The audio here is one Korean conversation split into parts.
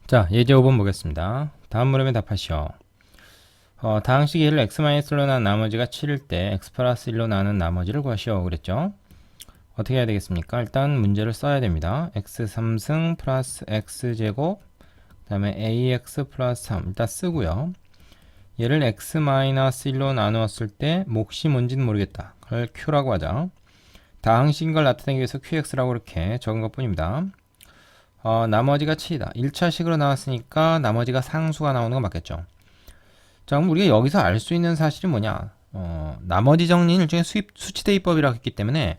자, 예제 5번 보겠습니다. 다음 물음에 답하시오. 다항식 예를 x-1로 난 나머지가 7일 때 x 플러스 1로 나눈 나머지를 구하시오. 그랬죠? 어떻게 해야 되겠습니까? 일단 문제를 써야 됩니다. x 3승 플러스 x제곱 그 다음에 ax 플러스 3 일단 쓰고요. 얘를 x-1로 나누었을 때 몫이 뭔지는 모르겠다. 그걸 q라고 하자. 다항식인 걸 나타내기 위해서 qx라고 이렇게 적은 것 뿐입니다. 나머지가 7이다. 1차식으로 나왔으니까 나머지가 상수가 나오는 건 맞겠죠. 자, 그럼 우리가 여기서 알 수 있는 사실이 뭐냐? 나머지 정리는 일종의 수치 대입법이라고 했기 때문에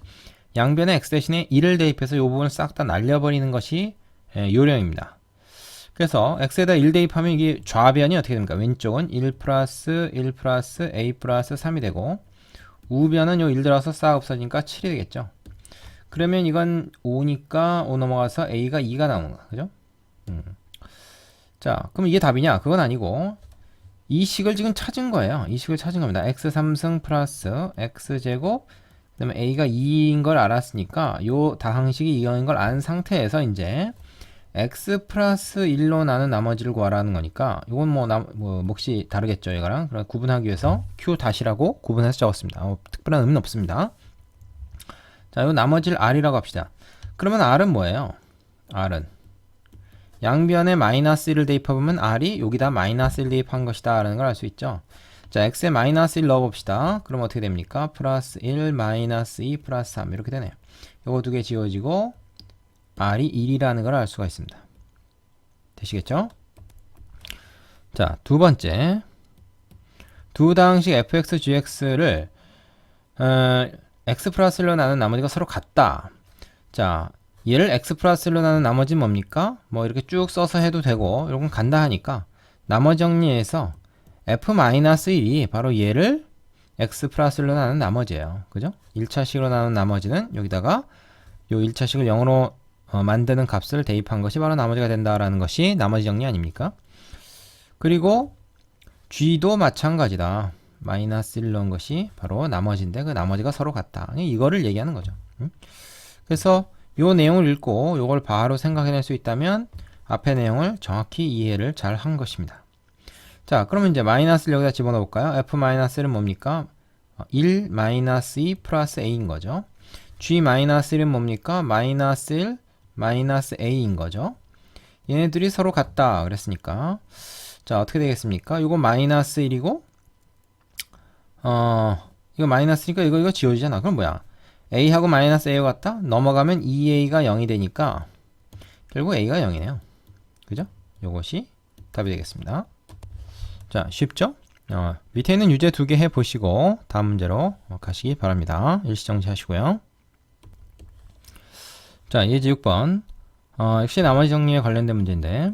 양변에 x 대신에 1을 대입해서 이 부분을 싹 다 날려버리는 것이 요령입니다. 그래서 x에다 1 대입하면 이게 좌변이 어떻게 됩니까? 왼쪽은 1 플러스 1 플러스 a 플러스 3이 되고 우변은 요 1 들어서 싹 없어지니까 7이 되겠죠. 그러면 이건 5니까 5 넘어가서 a가 2가 나오는 거야. 그죠? 자, 그럼 이게 답이냐? 그건 아니고 이 식을 지금 찾은 거예요. 이 식을 찾은 겁니다. x 3승 플러스 x제곱 그 다음에 a가 2인 걸 알았으니까 요 다항식이 2인 걸 안 상태에서 이제 x 플러스 1로 나눈 나머지를 구하라는 거니까 이건 뭐 몫이 다르겠죠. 이거랑. 그래서 구분하기 위해서 q 다시라고 구분해서 적었습니다. 특별한 의미는 없습니다. 자, 요 나머지를 r이라고 합시다. 그러면 r은 뭐예요? r은 양변에 마이너스 1을 대입해보면 r이 여기다 마이너스 1 대입한 것이다 라는 걸 알 수 있죠. 자, x에 마이너스 1 넣어봅시다. 그럼 어떻게 됩니까? 플러스 1 마이너스 2 플러스 3 이렇게 되네요. 요거 두 개 지워지고 r이 1이라는 걸 알 수가 있습니다. 되시겠죠? 자, 두 번째 두 다항식 fx, gx를 x 플러스 1로 나눈 나머지가 서로 같다. 자, 얘를 x 플러스 1로 나눈 나머지는 뭡니까? 뭐 이렇게 쭉 써서 해도 되고 이런 건 간다 하니까 나머지 정리해서 f-1이 바로 얘를 x 플러스 1로 나눈 나머지예요. 그죠? 1차식으로 나눈 나머지는 여기다가 요 1차식을 0으로 만드는 값을 대입한 것이 바로 나머지가 된다라는 것이 나머지 정리 아닙니까? 그리고 g도 마찬가지다. 마이너스 1 넣은 것이 바로 나머지인데 그 나머지가 서로 같다. 이거를 얘기하는 거죠. 그래서 요 내용을 읽고 요걸 바로 생각해낼 수 있다면 앞의 내용을 정확히 이해를 잘 한 것입니다. 자, 그러면 이제 마이너스를 여기다 집어넣어 볼까요? f-1은 뭡니까? 1 마이너스 2 플러스 a인 거죠. g-1은 뭡니까? 마이너스 1 마이너스 a인 거죠. 얘네들이 서로 같다 그랬으니까 자, 어떻게 되겠습니까? 이거 마이너스 1이고 이거 마이너스니까 이거 지워지잖아. 그럼 뭐야? a하고 마이너스 a가 같다? 넘어가면 2a가 0이 되니까 결국 a가 0이네요. 그죠? 요것이 답이 되겠습니다. 자, 쉽죠? 밑에 있는 유제 두 개 해보시고 다음 문제로 가시기 바랍니다. 일시정지 하시고요. 자, 예제 6번 역시 나머지 정리에 관련된 문제인데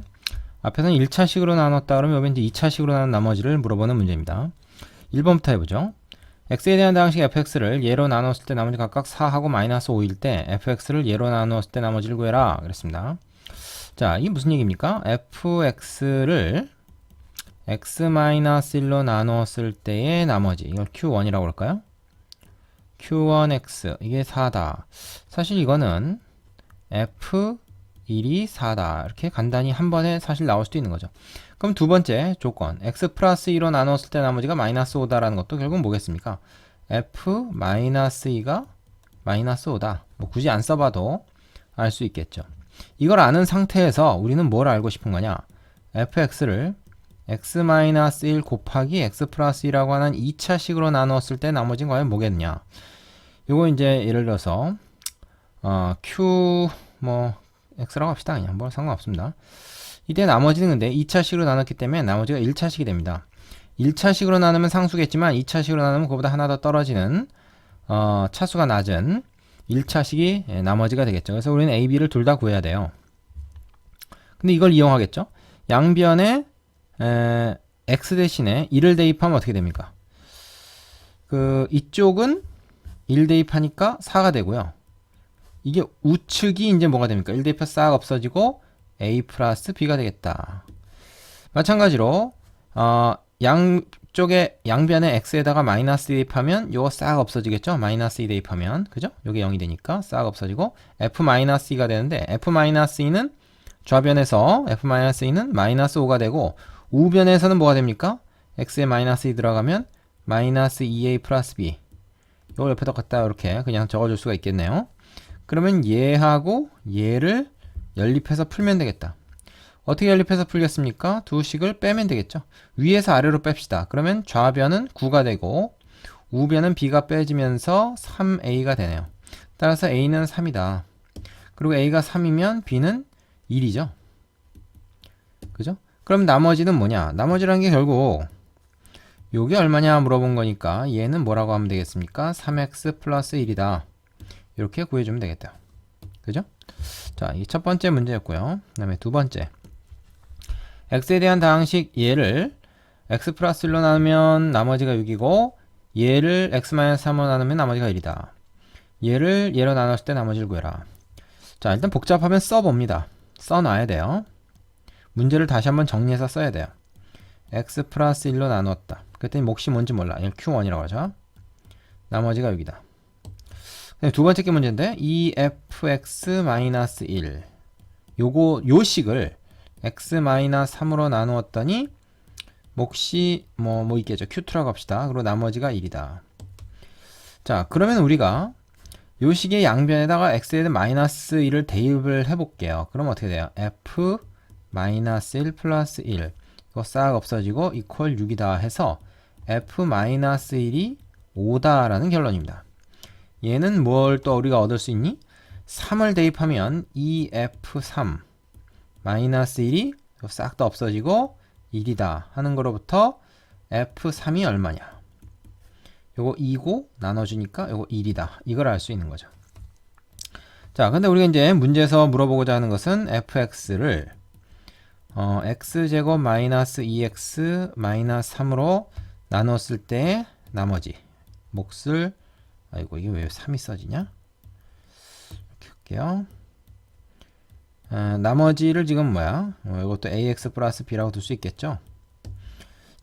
앞에서는 1차식으로 나눴다 그러면 여기 이제 2차식으로 나눈 나머지를 물어보는 문제입니다. 1번부터 해보죠. x에 대한 다항식 fx를 예로 나눴을 때 나머지 각각 4하고 마이너스 5일 때 fx를 예로 나누었을 때 나머지를 구해라 그랬습니다. 자, 이게 무슨 얘기입니까? fx를 x-1로 나누었을 때의 나머지 이걸 q1이라고 할까요? q1x 이게 4다. 사실 이거는 f1이 4다 이렇게 간단히 한 번에 사실 나올 수도 있는 거죠. 그럼 두 번째 조건 x 플러스 2로 나눴을 때 나머지가 마이너스 5다라는 것도 결국 뭐겠습니까? f 마이너스 2가 마이너스 5다. 뭐 굳이 안 써봐도 알 수 있겠죠. 이걸 아는 상태에서 우리는 뭘 알고 싶은 거냐? fx를 x-1 곱하기 x 플러스 2라고 하는 2차식으로 나누었을 때 나머지는 과연 뭐겠냐? 요거 이제 예를 들어서 q 뭐 x라고 합시다. 그냥 뭐 상관없습니다. 이때 나머지는 근데 2차식으로 나눴기 때문에 나머지가 1차식이 됩니다. 1차식으로 나누면 상수겠지만 2차식으로 나누면 그보다 하나 더 떨어지는 차수가 낮은 1차식이 나머지가 되겠죠. 그래서 우리는 a, b를 둘 다 구해야 돼요. 근데 이걸 이용하겠죠. 양변에 x 대신에 1을 대입하면 어떻게 됩니까? 이쪽은 1 대입하니까 4가 되고요. 이게 우측이 이제 뭐가 됩니까? 1 대입해서 싹 없어지고 a 플러스 b가 되겠다. 마찬가지로 양쪽에 양변에 x에다가 마이너스 대입하면 요거 싹 없어지겠죠? 마이너스 2 대입하면 그죠? 요게 0이 되니까 싹 없어지고 f 마이너스 2가 되는데 f 마이너스 2는 좌변에서 f-a는 마이너스 5가 되고 우변에서는 뭐가 됩니까? x에 마이너스 2 들어가면 마이너스 2a 플러스 b. 이걸 옆에다 갖다 이렇게 그냥 적어줄 수가 있겠네요. 그러면 얘하고 얘를 연립해서 풀면 되겠다. 어떻게 연립해서 풀겠습니까? 두 식을 빼면 되겠죠. 위에서 아래로 뺍시다. 그러면 좌변은 9가 되고 우변은 b가 빼지면서 3a가 되네요. 따라서 a는 3이다. 그리고 a가 3이면 b는 1이죠. 그죠? 그럼 나머지는 뭐냐? 나머지라는 게 결국 요게 얼마냐 물어본 거니까 얘는 뭐라고 하면 되겠습니까? 3x 플러스 1이다. 이렇게 구해주면 되겠다. 그죠? 자, 이게 첫 번째 문제였고요. 그 다음에 두 번째. x에 대한 다항식 얘를 x 플러스 1로 나누면 나머지가 6이고 얘를 x-3으로 나누면 나머지가 1이다. 얘를 얘로 나눴을 때 나머지를 구해라. 자, 일단 복잡하면 써봅니다. 써놔야 돼요. 문제를 다시 한번 정리해서 써야 돼요. x 플러스 1로 나누었다. 그랬더니 몫이 뭔지 몰라. 이걸 q1이라고 하죠. 나머지가 6이다. 두 번째 게 문제인데 2fx-1 요 식을 x-3으로 나누었더니 몫이 뭐 있겠죠. q2라고 합시다. 그리고 나머지가 1이다. 자, 그러면 우리가 요 식의 양변에다가 x에 대한 마이너스 1을 대입을 해볼게요. 그럼 어떻게 돼요? f-1 플러스 1 이거 싹 없어지고 이퀄 6이다 해서 f-1이 5다라는 결론입니다. 얘는 뭘 또 우리가 얻을 수 있니? 3을 대입하면 2f3 마이너스 1이 싹 다 없어지고 1이다 하는 거로부터 f3이 얼마냐? 요거 2고 나눠주니까 요거 1이다. 이걸 알 수 있는 거죠. 자, 근데 우리가 이제 문제에서 물어보고자 하는 것은 fx를 x제곱 마이너스 2x 마이너스 3으로 나눴을 때 나머지 몫을 아이고 이게 왜 3이 써지냐? 이렇게 할게요. 나머지를 지금 뭐야? 이것도 ax 플러스 b라고 둘 수 있겠죠?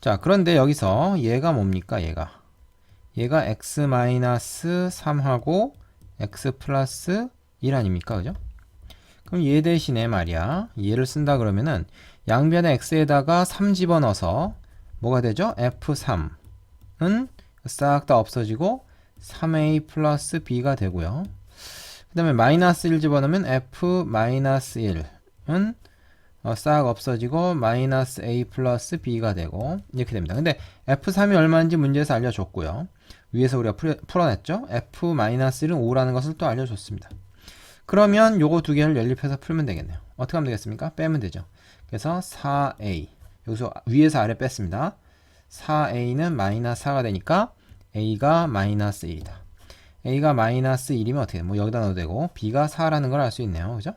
자, 그런데 여기서 얘가 뭡니까? 얘가 x 마이너스 3하고 x 플러스 1 아닙니까? 그죠? 그럼 얘 대신에 말이야. 얘를 쓴다 그러면은 양변의 x에다가 3 집어넣어서 뭐가 되죠? f3은 싹 다 없어지고 3a 플러스 b가 되고요. 그 다음에 마이너스 1 집어넣으면 f 마이너스 1은 싹 없어지고 마이너스 a 플러스 b가 되고 이렇게 됩니다. 근데 f3이 얼마인지 문제에서 알려줬고요. 위에서 우리가 풀어냈죠. f 마이너스 1은 5라는 것을 또 알려줬습니다. 그러면 요거 두 개를 연립해서 풀면 되겠네요. 어떻게 하면 되겠습니까? 빼면 되죠. 그래서 4a 여기서 위에서 아래 뺐습니다. 4a는 마이너스 4가 되니까 a가 마이너스 1이다. a가 마이너스 1이면 어떻게 돼? 뭐 여기다 넣어도 되고 b가 4라는 걸 알 수 있네요. 그죠?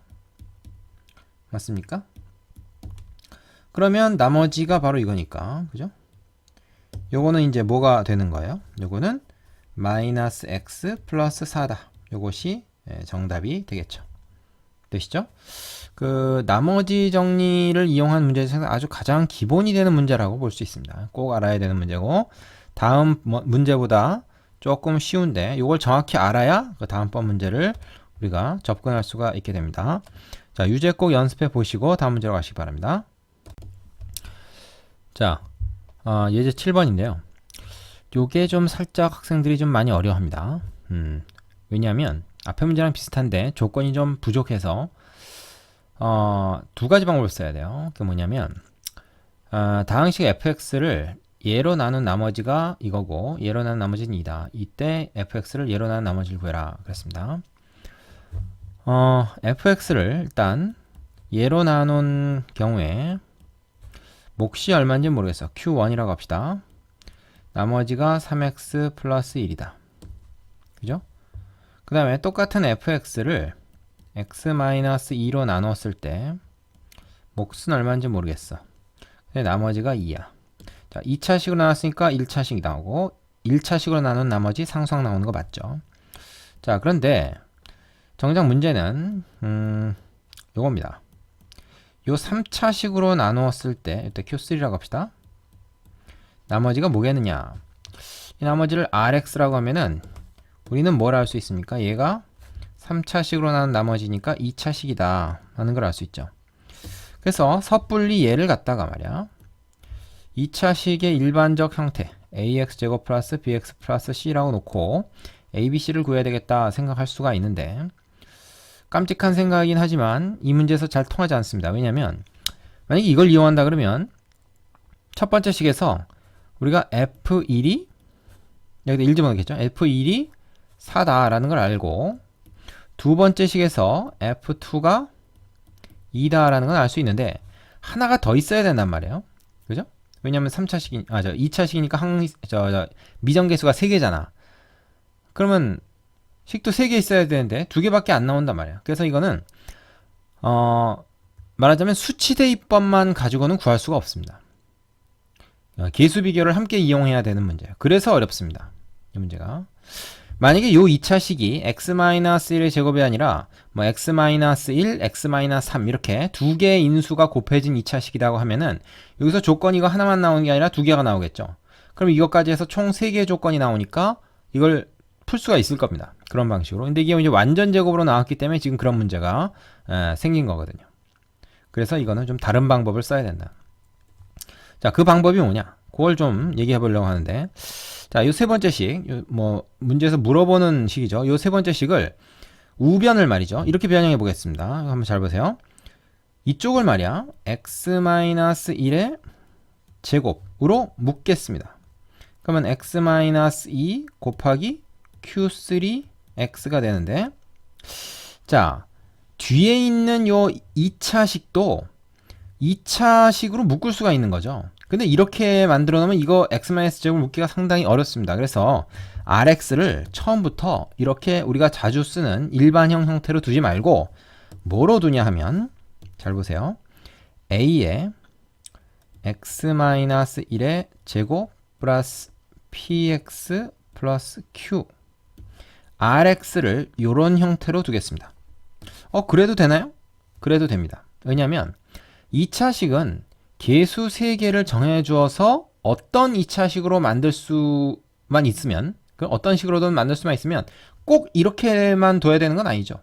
맞습니까? 그러면 나머지가 바로 이거니까. 그죠? 요거는 이제 뭐가 되는 거예요? 요거는 마이너스 x 플러스 4다. 요것이 정답이 되겠죠. 되시죠? 그 나머지 정리를 이용한 문제 중에서 아주 가장 기본이 되는 문제라고 볼 수 있습니다. 꼭 알아야 되는 문제고 다음 문제보다 조금 쉬운데 이걸 정확히 알아야 그 다음번 문제를 우리가 접근할 수가 있게 됩니다. 자, 유제 꼭 연습해 보시고 다음 문제로 가시기 바랍니다. 자, 예제 7번인데요. 요게 좀 살짝 학생들이 좀 많이 어려워합니다. 왜냐하면 앞에 문제랑 비슷한데 조건이 좀 부족해서 두 가지 방법을 써야 돼요. 그게 뭐냐면 다항식 fx를 얘로 나눈 나머지가 이거고 얘로 나눈 나머지는 2다. 이때 fx를 얘로 나눈 나머지를 구해라 그랬습니다. fx를 일단 얘로 나눈 경우에 몫이 얼마인지 모르겠어. q1이라고 합시다. 나머지가 3x 플러스 1이다. 그죠? 그 다음에 똑같은 fx를 x-2로 나눴을 때 몫은 얼마인지 모르겠어. 근데 나머지가 2야. 자, 2차식으로 나눴으니까 1차식이 나오고 1차식으로 나눈 나머지 상수항 나오는 거 맞죠? 자, 그런데 정작 문제는 요겁니다. 요 3차식으로 나누었을 때 이때 Q3라고 합시다. 나머지가 뭐겠느냐? 이 나머지를 RX라고 하면은 우리는 뭘 알 수 있습니까? 얘가 3차식으로 나눈 나머지니까 2차식이다 하는 걸 알 수 있죠. 그래서 섣불리 얘를 갖다가 말이야 2차식의 일반적 형태 ax제곱 플러스 bx 플러스 c라고 놓고 abc를 구해야 되겠다 생각할 수가 있는데 깜찍한 생각이긴 하지만 이 문제에서 잘 통하지 않습니다. 왜냐하면 만약에 이걸 이용한다 그러면 첫 번째 식에서 우리가 f1이 여기다 1 집어넣겠죠. f1이 4다라는 걸 알고 두 번째 식에서 f2가 2다라는 건 알 수 있는데 하나가 더 있어야 된단 말이에요. 그죠? 왜냐면 2차식이니까 미정계수가 3개잖아. 그러면 식도 3개 있어야 되는데 2개밖에 안 나온단 말이야. 그래서 이거는 말하자면 수치대입법만 가지고는 구할 수가 없습니다. 계수 비교를 함께 이용해야 되는 문제예요. 그래서 어렵습니다. 이 문제가. 만약에 요 2차식이 x-1의 제곱이 아니라 뭐 x-1, x-3 이렇게 두 개의 인수가 곱해진 2차식이라고 하면은 여기서 조건이 이거 하나만 나오는 게 아니라 두 개가 나오겠죠. 그럼 이것까지 해서 총 3개의 조건이 나오니까 이걸 풀 수가 있을 겁니다. 그런 방식으로. 근데 이게 이제 완전 제곱으로 나왔기 때문에 지금 그런 문제가 생긴 거거든요. 그래서 이거는 좀 다른 방법을 써야 된다. 자, 그 방법이 뭐냐? 그걸 좀 얘기해 보려고 하는데, 자, 요 세 번째 식, 뭐 문제에서 물어보는 식이죠. 요 세 번째 식을 우변을 말이죠. 이렇게 변형해 보겠습니다. 이거 한번 잘 보세요. 이쪽을 말이야 x-1의 제곱으로 묶겠습니다. 그러면 x-2 곱하기 q3x가 되는데, 자, 뒤에 있는 요 2차식도 2차식으로 묶을 수가 있는 거죠. 근데 이렇게 만들어 놓으면 이거 x-제곱 묶기가 상당히 어렵습니다. 그래서 rx를 처음부터 이렇게 우리가 자주 쓰는 일반형 형태로 두지 말고 뭐로 두냐 하면, 잘 보세요. a의 x-1의 제곱 플러스 px 플러스 q rx를 이런 형태로 두겠습니다. 그래도 되나요? 그래도 됩니다. 왜냐하면 2차식은 계수 3개를 정해주어서 어떤 2차식으로 만들 수만 있으면, 어떤 식으로든 만들 수만 있으면 꼭 이렇게만 둬야 되는 건 아니죠.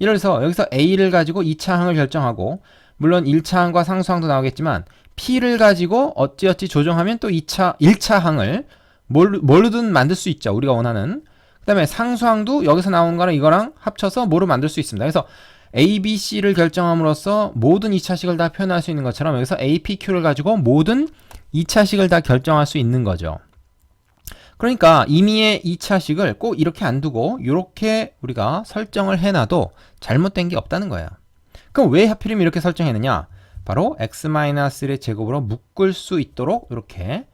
예를 들어서 여기서 A를 가지고 2차항을 결정하고, 물론 1차항과 상수항도 나오겠지만 P를 가지고 어찌어찌 조정하면 또 1차항을 뭘로든 만들 수 있죠. 우리가 원하는. 그 다음에 상수항도 여기서 나오는 거랑 이거랑 합쳐서 뭐로 만들 수 있습니다. 그래서 A, B, C를 결정함으로써 모든 2차식을 다 표현할 수 있는 것처럼 여기서 A, P, Q를 가지고 모든 2차식을 다 결정할 수 있는 거죠. 그러니까 임의의 2차식을 꼭 이렇게 안 두고 이렇게 우리가 설정을 해놔도 잘못된 게 없다는 거예요. 그럼 왜 하필이면 이렇게 설정했느냐? 바로 x-1의 제곱으로 묶을 수 있도록 이렇게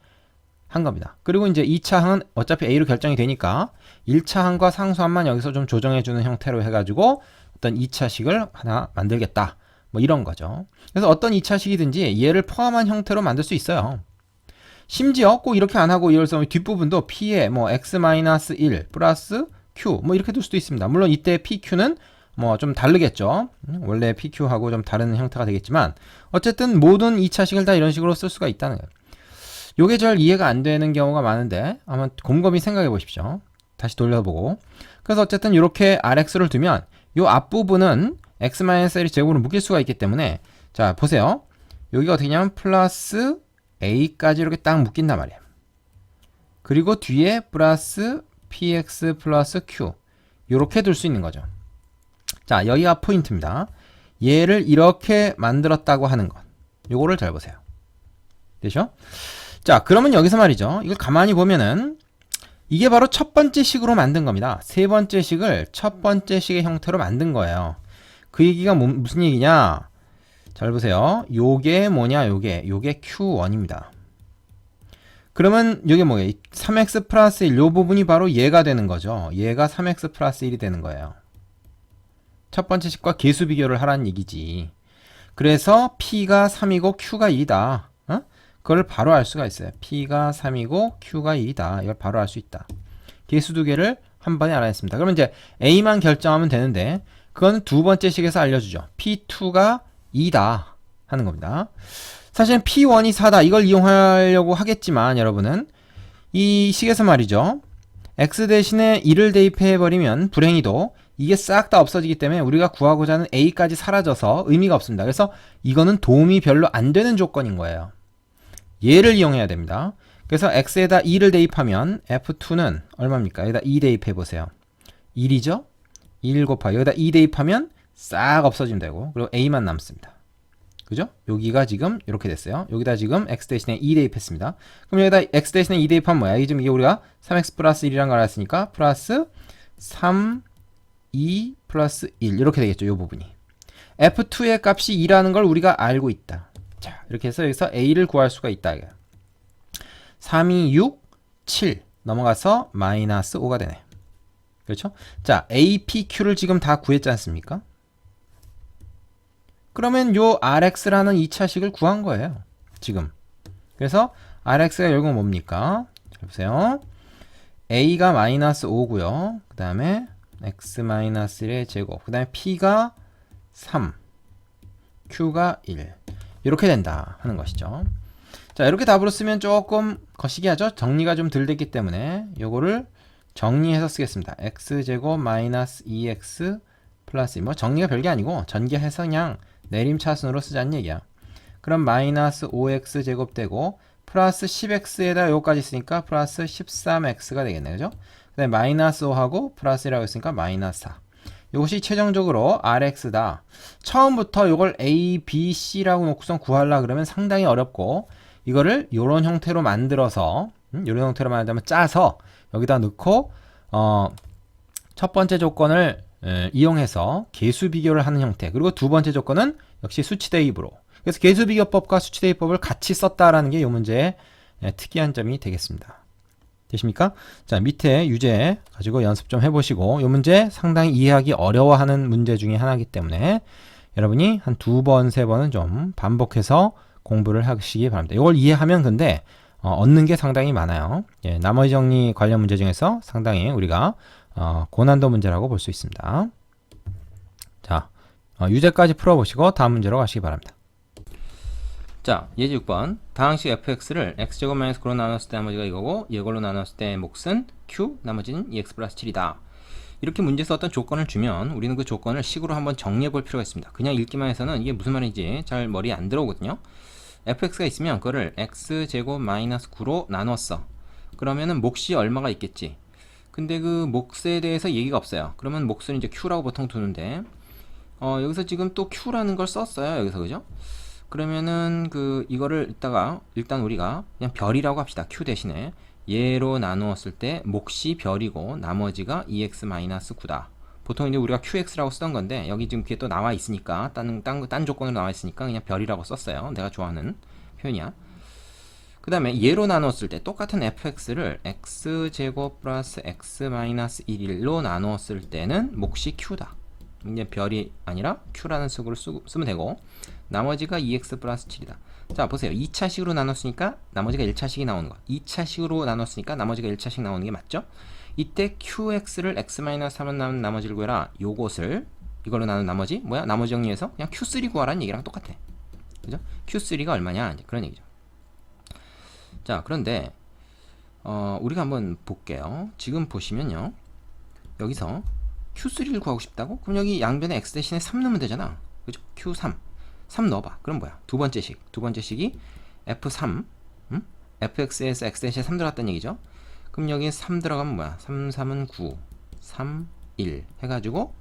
한 겁니다. 그리고 이제 2차항은 어차피 A로 결정이 되니까 1차항과 상수항만 여기서 좀 조정해주는 형태로 해가지고 어떤 2차식을 하나 만들겠다. 뭐 이런 거죠. 그래서 어떤 2차식이든지 얘를 포함한 형태로 만들 수 있어요. 심지어 꼭 이렇게 안 하고 예를 들어서 뒷부분도 P에 뭐 x-1 플러스 Q 뭐 이렇게 둘 수도 있습니다. 물론 이때 PQ는 뭐 좀 다르겠죠. 원래 PQ하고 좀 다른 형태가 되겠지만 어쨌든 모든 2차식을 다 이런 식으로 쓸 수가 있다는 거예요. 요게 잘 이해가 안 되는 경우가 많은데 한번 곰곰이 생각해 보십시오. 다시 돌려보고. 그래서 어쨌든 이렇게 RX를 두면 요 앞부분은 x-1이 제곱으로 묶일 수가 있기 때문에, 자 보세요. 여기가 어떻게 냐면 플러스 a까지 이렇게 딱 묶인단 말이에요. 그리고 뒤에 플러스 px 플러스 q 이렇게 둘 수 있는 거죠. 자, 여기가 포인트입니다. 얘를 이렇게 만들었다고 하는 것, 요거를 잘 보세요. 되죠? 자, 그러면 여기서 말이죠, 이걸 가만히 보면은 이게 바로 첫 번째 식으로 만든 겁니다. 세 번째 식을 첫 번째 식의 형태로 만든 거예요. 그 얘기가 무슨 얘기냐? 잘 보세요. 요게 뭐냐? 요게 Q1입니다. 그러면 요게 뭐예요? 3x 플러스 1, 요 부분이 바로 얘가 되는 거죠. 얘가 3x 플러스 1이 되는 거예요. 첫 번째 식과 계수 비교를 하라는 얘기지. 그래서 P가 3이고 Q가 1이다. 그걸 바로 알 수가 있어요. P가 3이고 Q가 1이다. 이걸 바로 알 수 있다. 계수 두 개를 한 번에 알아냈습니다. 그러면 이제 A만 결정하면 되는데 그건 두 번째 식에서 알려주죠. P2가 2다 하는 겁니다. 사실은 P1이 4다. 이걸 이용하려고 하겠지만 여러분은 이 식에서 말이죠, X 대신에 1을 대입해버리면 불행히도 이게 싹 다 없어지기 때문에 우리가 구하고자 하는 a까지 사라져서 의미가 없습니다. 그래서 이거는 도움이 별로 안 되는 조건인 거예요. 얘를 이용해야 됩니다. 그래서 x에다 2를 대입하면 f2는 얼마입니까? 여기다 2 대입해 보세요. 1이죠? 1 곱하기 여기다 2 대입하면 싹 없어지면 되고, 그리고 a만 남습니다. 그죠? 여기가 지금 이렇게 됐어요. 여기다 지금 x 대신에 2 대입했습니다. 그럼 여기다 x 대신에 2 대입하면 뭐야? 이게 우리가 3x 플러스 1이라는 걸 알았으니까 플러스 3, 2 플러스 1 이렇게 되겠죠. 이 부분이. f2의 값이 2라는 걸 우리가 알고 있다. 자, 이렇게 해서 여기서 a를 구할 수가 있다. 3, 2, 6, 7 넘어가서 마이너스 5가 되네. 그렇죠? 자, a, p, q를 지금 다 구했지 않습니까? 그러면 요 rx라는 2차식을 구한 거예요. 지금. 그래서 rx가 결국 뭡니까? 잘 보세요. a가 마이너스 5고요. 그 다음에 x 마이너스 1의 제곱. 그 다음에 p가 3, q가 1. 이렇게 된다 하는 것이죠. 자, 이렇게 답으로 쓰면 조금 거시기하죠? 정리가 좀 덜 됐기 때문에 요거를 정리해서 쓰겠습니다. x제곱 마이너스 2x 플러스 1. 뭐 정리가 별게 아니고 전개해서 그냥 내림차순으로 쓰자는 얘기야. 그럼 마이너스 5x 제곱 되고 플러스 10x에다 요거까지 있으니까 플러스 13x가 되겠네. 그죠? 그 다음에 마이너스 5하고 플러스 1하고 있으니까 마이너스 4. 이것이 최종적으로 rx다. 처음부터 요걸 a, b, c라고 놓고선 구하려고 그러면 상당히 어렵고, 이거를 요런 형태로 만들어서 요런 형태로 만들면 짜서 여기다 넣고 첫 번째 조건을 이용해서 계수 비교를 하는 형태, 그리고 두 번째 조건은 역시 수치 대입으로. 그래서 계수 비교법과 수치 대입법을 같이 썼다라는 게 이 문제의 특이한 점이 되겠습니다. 되십니까? 자, 밑에 유제 가지고 연습 좀 해보시고, 이 문제 상당히 이해하기 어려워하는 문제 중에 하나이기 때문에 여러분이 한 2번, 3번은 좀 반복해서 공부를 하시기 바랍니다. 이걸 이해하면 근데 얻는 게 상당히 많아요. 예, 나머지 정리 관련 문제 중에서 상당히 우리가 고난도 문제라고 볼 수 있습니다. 자, 유제까지 풀어보시고 다음 문제로 가시기 바랍니다. 자, 예제 6번. 다항식 fx를 x제곱 마이너스 9로 나눴을 때 나머지가 이거고, 이걸로 나눴을 때 몫은 q, 나머지는 2x 플러스 7이다. 이렇게 문제에서 어떤 조건을 주면 우리는 그 조건을 식으로 한번 정리해 볼 필요가 있습니다. 그냥 읽기만 해서는 이게 무슨 말인지 잘 머리에 안 들어오거든요. fx가 있으면 그거를 x제곱 마이너스 9로 나눴어. 그러면은 몫이 얼마가 있겠지. 근데 그 몫에 대해서 얘기가 없어요. 그러면 몫은 이제 q라고 보통 두는데, 여기서 지금 또 q라는 걸 썼어요. 여기서. 그죠? 그러면은 이거를 이따가 일단 우리가 그냥 별이라고 합시다. q 대신에 얘로 나누었을 때 몫이 별이고 나머지가 2x-9다. 보통 이제 우리가 qx라고 쓰던 건데 여기 지금 그게 또 나와 있으니까 딴 조건으로 나와 있으니까 그냥 별이라고 썼어요. 내가 좋아하는 표현이야. 그 다음에 얘로 나눴을 때 똑같은 fx를 x제곱 플러스 x-1로 나누었을 때는 몫이 q다. 이제 별이 아니라 q라는 식으로 쓰면 되고, 나머지가 2x 플러스 7이다. 자, 보세요. 2차식으로 나눴으니까 나머지가 1차식이 나오는 거야. 2차식으로 나눴으니까 나머지가 1차식 나오는 게 맞죠? 이때 qx를 x-3로 나눈 나머지를 구해라. 요것을 이걸로 나눈 나머지 뭐야? 나머지 정리해서 그냥 q3 구하라는 얘기랑 똑같아. 그죠? q3가 얼마냐? 이제 그런 얘기죠. 자, 그런데 우리가 한번 볼게요. 지금 보시면요. 여기서 q3를 구하고 싶다고? 그럼 여기 양변에 x 대신에 3 넣으면 되잖아. 그죠? q3. 3 넣어봐. 그럼 뭐야? 두 번째 식이 f3. fx에서 x 대신에 3 들어갔다는 얘기죠. 그럼 여기 3 들어가면 뭐야? 3, 3은 9, 3, 1 해가지고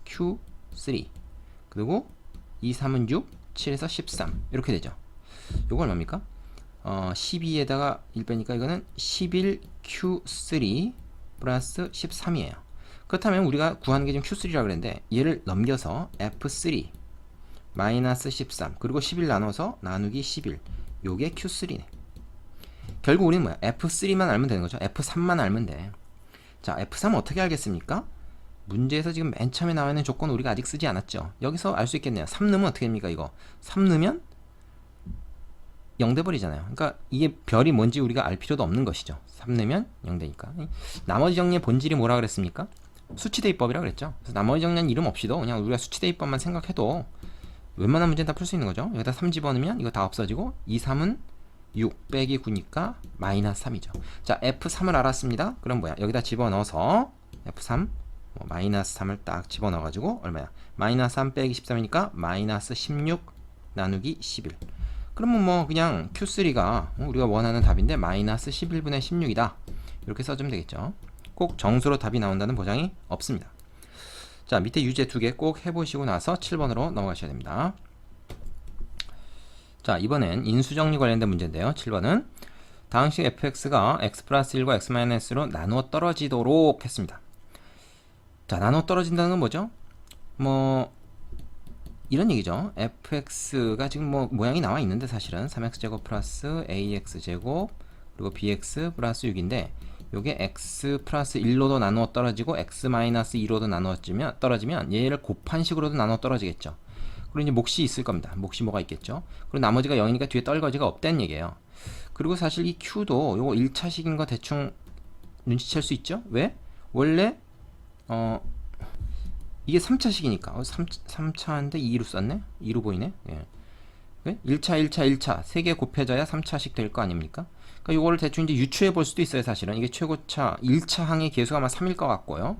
q3. 그리고 2, 3은 6, 7에서 13 이렇게 되죠. 요거 얼마입니까? 12에다가 1 빼니까 이거는 11q3 플러스 13이에요. 그렇다면 우리가 구하는 게 지금 q3라고 그랬는데 얘를 넘겨서 f3 마이너스 13 그리고 11 나눠서 나누기 11 요게 q3네. 결국 우리는 뭐야? f3만 알면 되는 거죠. f3만 알면 돼. 자, f3 어떻게 알겠습니까? 문제에서 지금 맨 처음에 나와 있는 조건 우리가 아직 쓰지 않았죠. 여기서 알 수 있겠네요. 3 넣으면 어떻게 됩니까? 이거 3 넣으면 0 돼버리잖아요. 그러니까 이게 별이 뭔지 우리가 알 필요도 없는 것이죠. 3 넣으면 0 되니까. 나머지 정리의 본질이 뭐라 그랬습니까? 수치대입법이라 그랬죠. 그래서 나머지 정리는 이름 없이도 그냥 우리가 수치대입법만 생각해도 웬만한 문제는 다 풀 수 있는 거죠. 여기다 3 집어넣으면 이거 다 없어지고 2, 3은 6 빼기 9니까 마이너스 3이죠. 자, F3을 알았습니다. 그럼 뭐야? 여기다 집어넣어서 F3 마이너스 3을 딱 집어넣어 가지고 얼마야? 마이너스 3 빼기 13이니까 마이너스 16 나누기 11. 그러면 뭐 그냥 Q3가 우리가 원하는 답인데 마이너스 11분의 16이다. 이렇게 써주면 되겠죠. 꼭 정수로 답이 나온다는 보장이 없습니다. 자, 밑에 유제 두 개 꼭 해보시고 나서 7번으로 넘어가셔야 됩니다. 자, 이번엔 인수정리 관련된 문제인데요. 7번은 다항식 fx가 x 플러스 1과 x 마이너스로 나누어 떨어지도록 했습니다. 자, 나누어 떨어진다는 건 뭐죠? 뭐 이런 얘기죠. fx가 지금 뭐 모양이 나와 있는데 사실은 3x제곱 플러스 ax제곱 그리고 bx 플러스 6인데 요게 x 플러스 1로도 나누어 떨어지고 x 마이너스 2로도 나누어 떨어지면 얘를 곱한 식으로도 나누어 떨어지겠죠. 그리고 이제 몫이 있을 겁니다. 몫이 뭐가 있겠죠. 그리고 나머지가 0이니까 뒤에 떨거지가 없다는 얘기예요. 그리고 사실 이 q도 요거 1차식인 거 대충 눈치챌 수 있죠. 왜? 원래 이게 3차식이니까 3차인데 2로 썼네? 2로 보이네? 예. 1차, 1차 3개 곱해져야 3차식 될 거 아닙니까? 그러니까 요거를 대충 이제 유추해 볼 수도 있어요. 사실은 이게 최고차 1차 항의 계수가 아마 3일 것 같고요.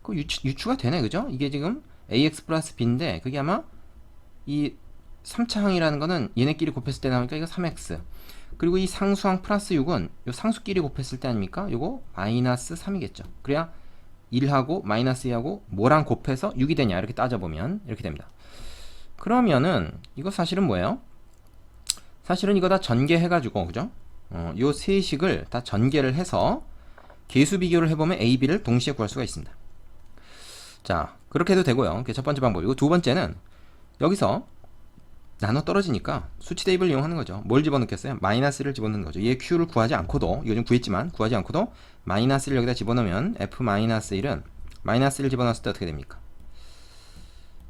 그 유추가 되네, 그죠? 이게 지금 ax 플러스 b인데 그게 아마 이 3차 항이라는 거는 얘네끼리 곱했을 때 나오니까 이거 3x. 그리고 이 상수항 플러스 6은 요 상수끼리 곱했을 때 아닙니까? 요거 마이너스 3이겠죠. 그래야 1하고 마이너스 2하고 뭐랑 곱해서 6이 되냐 이렇게 따져보면 이렇게 됩니다. 그러면은 이거 사실은 뭐예요? 사실은 이거 다 전개해가지고 그죠? 요 세 식을 다 전개를 해서 계수 비교를 해보면 a, b를 동시에 구할 수가 있습니다. 자, 그렇게 해도 되고요. 그게 첫 번째 방법이고 두 번째는 여기서 나눠 떨어지니까 수치 대입을 이용하는 거죠. 뭘 집어넣겠어요? 마이너스를 집어넣는 거죠. 얘 q를 구하지 않고도 이거 좀 구했지만 구하지 않고도 마이너스를 여기다 집어넣으면 f-1은 마이너스를 집어넣었을 때 어떻게 됩니까?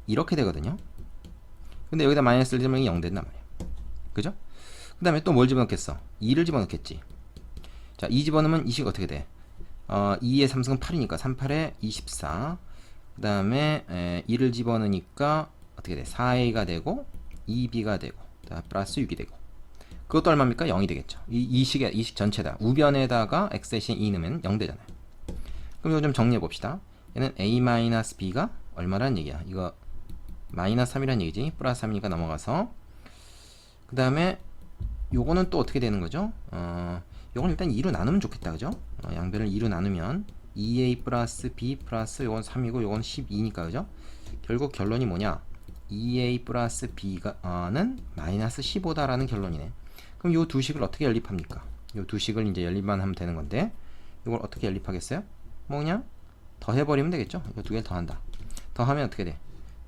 이렇게 되거든요. 근데 여기다 마이너스를 집어넣으면 0 된단 말이에요. 그죠? 그 다음에 또 뭘 집어넣겠어? 2를 집어넣겠지. 자, 2 집어넣으면 이 식 어떻게 돼? 2의 3승은 8이니까 3, 8에 24. 그 다음에 2를 집어넣으니까 어떻게 돼? 4a가 되고 2b가 되고 플러스 6이 되고 그것도 얼마입니까? 0이 되겠죠. 이 식 전체다. 우변에다가 x 대신 2 넣으면 0 되잖아요. 그럼 이거 좀 정리해 봅시다. 얘는 a-b가 얼마라는 얘기야? 이거 마이너스 3이라는 얘기지. 플러스 3이니까 넘어가서 그 다음에 요거는 또 어떻게 되는 거죠? 요건 일단 2로 나누면 좋겠다. 그죠? 양변을 2로 나누면 2a 플러스 b 플러스 요건 3이고 요건 12니까 그죠? 결국 결론이 뭐냐? 2a 플러스 b가는 마이너스 15다라는 결론이네. 그럼 요 두 식을 어떻게 연립합니까? 요 두 식을 이제 연립만 하면 되는 건데 이걸 어떻게 연립하겠어요? 뭐 그냥 더해버리면 되겠죠? 이거 두 개를 더한다. 더하면 어떻게 돼?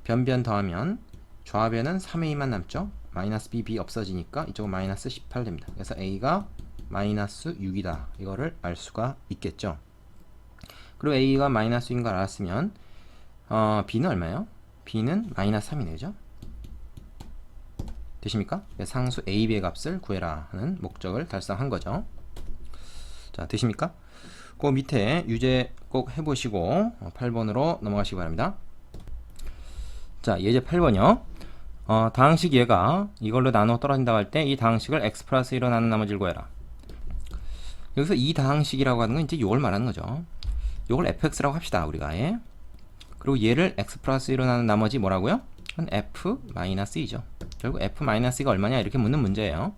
변변 더하면 좌변은 3a만 남죠? 마이너스 b 없어지니까 이쪽은 마이너스 18 됩니다. 그래서 a가 마이너스 6이다. 이거를 알 수가 있겠죠. 그리고 a가 마이너스 6인 걸 알았으면 b는 얼마예요? b는 마이너스 3이네. 그죠? 되십니까? 상수 a, b의 값을 구해라 하는 목적을 달성한 거죠. 자, 되십니까? 그 밑에 유제 꼭 해보시고 8번으로 넘어가시기 바랍니다. 자, 예제 8번이요. 다항식 얘가 이걸로 나눠 떨어진다고 할 때 이 다항식을 x 플러스 1로 나눈 나머지를 구해라. 여기서 이 다항식이라고 하는 건 이제 이걸 말하는 거죠. 이걸 fx라고 합시다. 우리가 그리고 얘를 x 플러스 1로 나눈 나머지 뭐라고요? 그건 f-2죠. 결국 f-2가 얼마냐 이렇게 묻는 문제예요.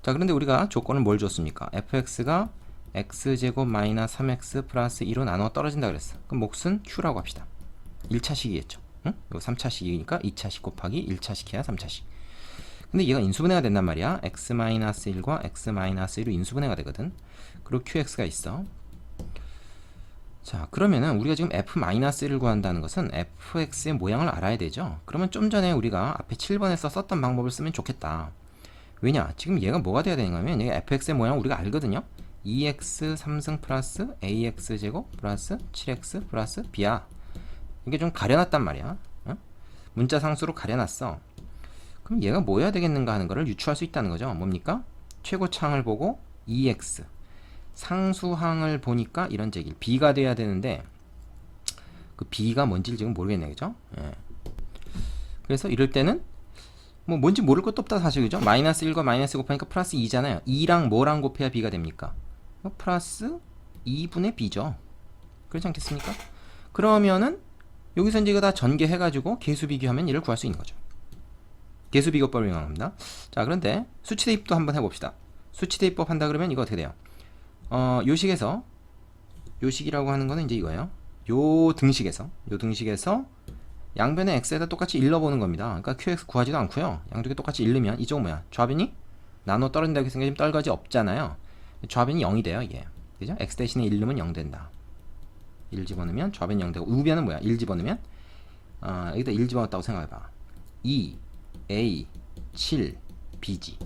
자, 그런데 우리가 조건을 뭘 줬습니까? fx가 x제곱 마이너스 3x 플러스 2로 나눠 떨어진다 그랬어. 그럼 몫은 q라고 합시다. 1차식이겠죠. 응? 이거 3차식이니까 2차식 곱하기 1차식 해야 3차식. 근데 얘가 인수분해가 된단 말이야. x-1과 x-1로 인수분해가 되거든. 그리고 qx가 있어. 자, 그러면은 우리가 지금 f-1을 구한다는 것은 fx의 모양을 알아야 되죠. 그러면 좀 전에 우리가 앞에 7번에서 썼던 방법을 쓰면 좋겠다. 왜냐? 지금 얘가 뭐가 돼야 되는가 하면 얘가 fx의 모양을 우리가 알거든요. 2x 3승 플러스 ax제곱 플러스 7x 플러스 b야. 이게 좀 가려놨단 말이야. 문자 상수로 가려놨어. 그럼 얘가 뭐여야 되겠는가 하는 거를 유추할 수 있다는 거죠. 뭡니까? 최고차항을 보고 2x 상수항을 보니까 이런 제길 b가 돼야 되는데 그 b가 뭔지 지금 모르겠네. 그죠? 그래서 이럴 때는 뭐 뭔지 모를 것도 없다 사실. 그죠? 마이너스 1과 마이너스 곱하니까 플러스 2잖아요 2랑 뭐랑 곱해야 b가 됩니까? 플러스 2분의 b죠. 그렇지 않겠습니까? 그러면은 여기서 이제 이거 다 전개해가지고 개수 비교하면 얘를 구할 수 있는 거죠. 개수 비교법을 이용합니다. 자, 그런데 수치 대입도 한번 해봅시다. 수치 대입법 한다 그러면 이거 어떻게 돼요? 요식에서, 요식이라고 하는 거는 이제 이거예요. 요 등식에서 양변의 x에다 똑같이 일러보는 겁니다. 그러니까 qx 구하지도 않고요. 양쪽에 똑같이 일르면 이쪽은 뭐야? 좌변이 나눠 떨어진다고 했으니까 지금 떨거지 없잖아요. 좌변이 0이 돼요, 이게. 그죠? x 대신에 1넣으면 0 된다. 1 집어넣으면 좌변이 0 되고, 우변은 뭐야? 1 집어넣으면 여기다 1 집어넣었다고 생각해봐. 2 a 7 b지.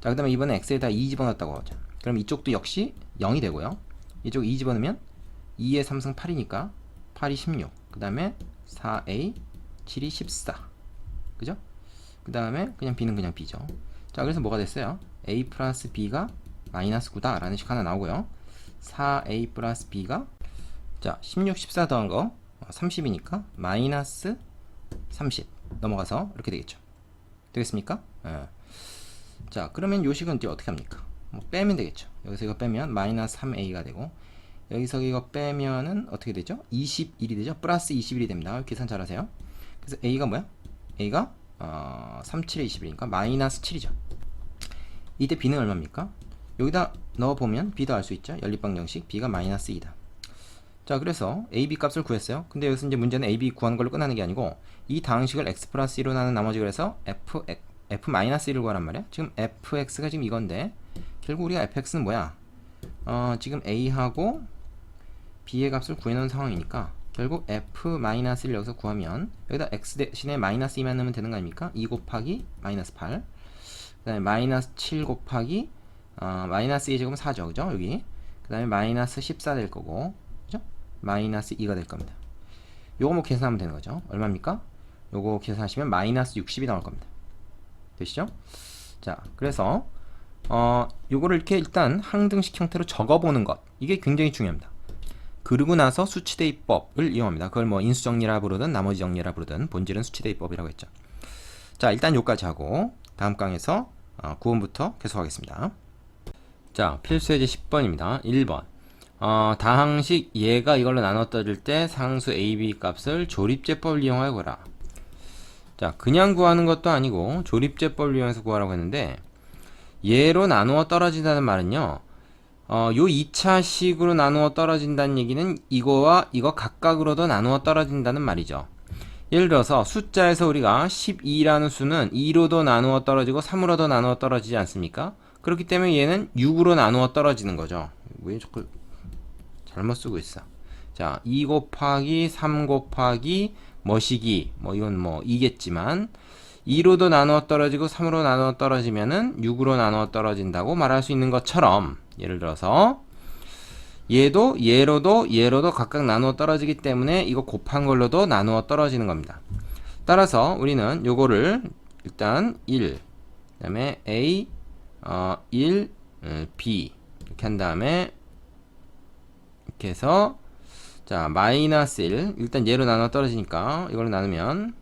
자, 그 다음에 이번에 x에다 2 집어넣었다고 하죠. 그럼 이쪽도 역시 0이 되고요. 이쪽 2 집어넣으면 2의 3승 8이니까 8이 16. 그 다음에 4a 7이 14. 그죠? 그 다음에 그냥 b는 그냥 b죠. 자, 그래서 뭐가 됐어요? a 플러스 b가 마이너스 9다 라는 식 하나 나오고요. 4a 플러스 b가, 자, 16, 14 더한 거 30이니까 마이너스 30 넘어가서 이렇게 되겠죠. 되겠습니까? 자, 그러면 요 식은 이제 어떻게 합니까? 뭐 빼면 되겠죠. 여기서 이거 빼면 마이너스 3a가 되고, 여기서 이거 빼면은 어떻게 되죠? 21이 되죠? 플러스 21이 됩니다. 계산 잘하세요. 그래서 a가 뭐야? a가 37에 21이니까 마이너스 7이죠. 이때 b는 얼마입니까? 여기다 넣어보면 b도 알 수 있죠. 연립방정식 b가 마이너스 2다. 자, 그래서 ab 값을 구했어요. 근데 여기서 이제 문제는 ab 구하는 걸로 끝나는 게 아니고, 이 다항식을 x 플러스 1로 나눈 나머지, 그래서 f 마이너스 1을 구하란 말이야. 지금 fx가 지금 이건데, 결국 우리가 fx는 뭐야? 지금 a하고 b의 값을 구해놓은 상황이니까 결국 f-1을 여기서 구하면 여기다 x 대신에 마이너스 2만 넣으면 되는 거 아닙니까? 2 곱하기 마이너스 8, 그 다음에 마이너스 7 곱하기 마이너스 2의 제곱은 4죠, 그죠? 여기 그 다음에 마이너스 14 될 거고, 그죠? 마이너스 2가 될 겁니다. 요거 뭐 계산하면 되는 거죠. 얼마입니까? 요거 계산하시면 마이너스 60이 나올 겁니다. 되시죠? 자, 그래서 요거를 이렇게 일단 항등식 형태로 적어보는 것, 이게 굉장히 중요합니다. 그러고 나서 수치대입법을 이용합니다. 그걸 뭐 인수정리라 부르든 나머지 정리라 부르든 본질은 수치대입법이라고 했죠. 자, 일단 요까지 하고 다음 강에서 9번부터 계속하겠습니다. 자, 필수예제 10번입니다. 1번 다항식 얘가 이걸로 나눠 떠질 때 상수 AB 값을 조립제법을 이용하여 구하라. 자, 그냥 구하는 것도 아니고 조립제법을 이용해서 구하라고 했는데, 얘로 나누어 떨어진다는 말은요, 요 2차 식으로 나누어 떨어진다는 얘기는 이거와 이거 각각으로도 나누어 떨어진다는 말이죠. 예를 들어서 숫자에서 우리가 12라는 수는 2로도 나누어 떨어지고 3으로도 나누어 떨어지지 않습니까? 그렇기 때문에 얘는 6으로 나누어 떨어지는 거죠. 왜 자꾸 잘못 쓰고 있어. 자, 2 곱하기 3 곱하기 뭐시기, 뭐 이건 뭐 이겠지만 2로도 나누어 떨어지고 3으로 나누어 떨어지면은 6으로 나누어 떨어진다고 말할 수 있는 것처럼, 예를 들어서 얘도 얘로도 각각 나누어 떨어지기 때문에 이거 곱한 걸로도 나누어 떨어지는 겁니다. 따라서 우리는 요거를 일단 1, 그 다음에 a 1 b 이렇게 한 다음에 이렇게 해서, 자, 마이너스 1, 일단 얘로 나눠 떨어지니까 이걸로 나누면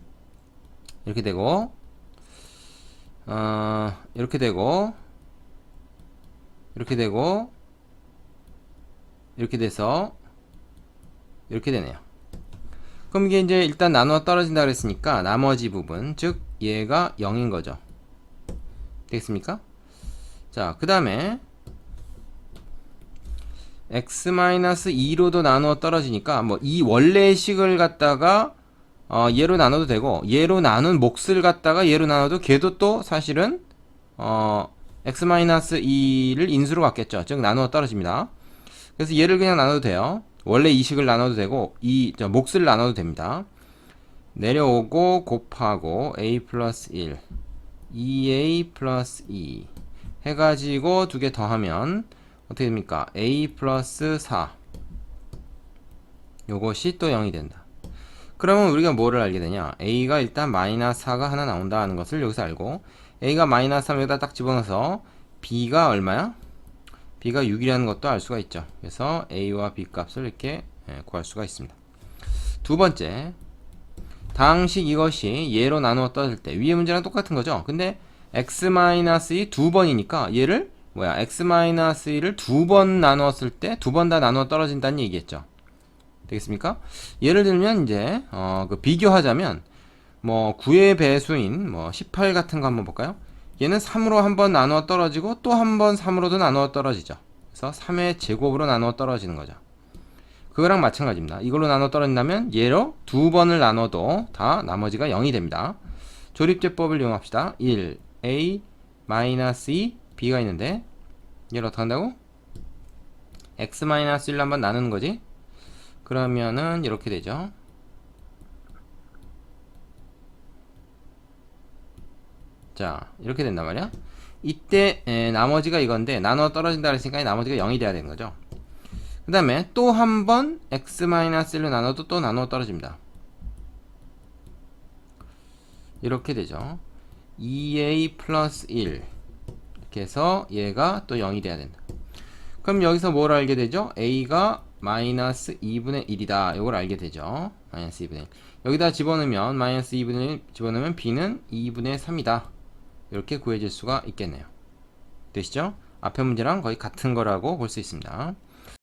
이렇게 되고, 이렇게 되고, 이렇게 되고, 이렇게 돼서 이렇게 되네요. 그럼 이게 이제 일단 나누어 떨어진다 그랬으니까 나머지 부분, 즉 얘가 0인 거죠. 되겠습니까? 자, 그 다음에 x-2로도 나누어 떨어지니까 뭐 이 원래의 식을 갖다가 얘로 나눠도 되고, 얘로 나눈 몫을 갖다가 얘로 나눠도 걔도 또 사실은 x-2를 인수로 갖겠죠. 즉 나누어 떨어집니다. 그래서 얘를 그냥 나눠도 돼요. 원래 이 식을 나눠도 되고 몫을 나눠도 됩니다. 내려오고 곱하고 a 플러스 1 2a 플러스 2 해가지고 두 개 더하면 어떻게 됩니까? a 플러스 4, 요것이 또 0이 된다. 그러면 우리가 뭐를 알게 되냐? a가 일단 마이너스 4가 하나 나온다는 것을 여기서 알고, a가 마이너스 3 여기다 딱 집어넣어서 b가 얼마야? b가 6이라는 것도 알 수가 있죠. 그래서 a와 b 값을 이렇게 구할 수가 있습니다. 두 번째, 다항식 이것이 얘로 나누어 떨어질 때 위의 문제랑 똑같은 거죠. 근데 x-2 두 번이니까 얘를 x-1을 두 번 나누었을 때 두 번 다 나누어 떨어진다는 얘기겠죠. 되겠습니까? 예를 들면 이제 그 비교하자면 뭐 9의 배수인 뭐 18 같은 거 한번 볼까요? 얘는 3으로 한번 나누어 떨어지고 또 한 번 3으로도 나누어 떨어지죠. 그래서 3의 제곱으로 나누어 떨어지는 거죠. 그거랑 마찬가지입니다. 이걸로 나눠 떨어진다면 얘로 두 번을 나눠도 다 나머지가 0이 됩니다. 조립제법을 이용합시다. 1, a, 마이너스 2, b가 있는데 얘를 어떻게 한다고? x 마이너스 1로 한번 나누는 거지. 그러면은 이렇게 되죠. 자, 이렇게 된단 말이야. 이때 나머지가 이건데 나눠 떨어진다 그랬으니까 나머지가 0이 돼야 되는 거죠. 그 다음에 또 한 번 x-1로 나눠도 또 나눠 떨어집니다. 이렇게 되죠. 2a 플러스 1 이렇게 해서 얘가 또 0이 돼야 된다. 그럼 여기서 뭘 알게 되죠? a가 마이너스 2분의 1이다. 이걸 알게 되죠. 마이너스 2분의 1. 여기다 집어넣으면 마이너스 2분의 1 집어넣으면 b는 2분의 3이다. 이렇게 구해질 수가 있겠네요. 되시죠? 앞에 문제랑 거의 같은 거라고 볼 수 있습니다.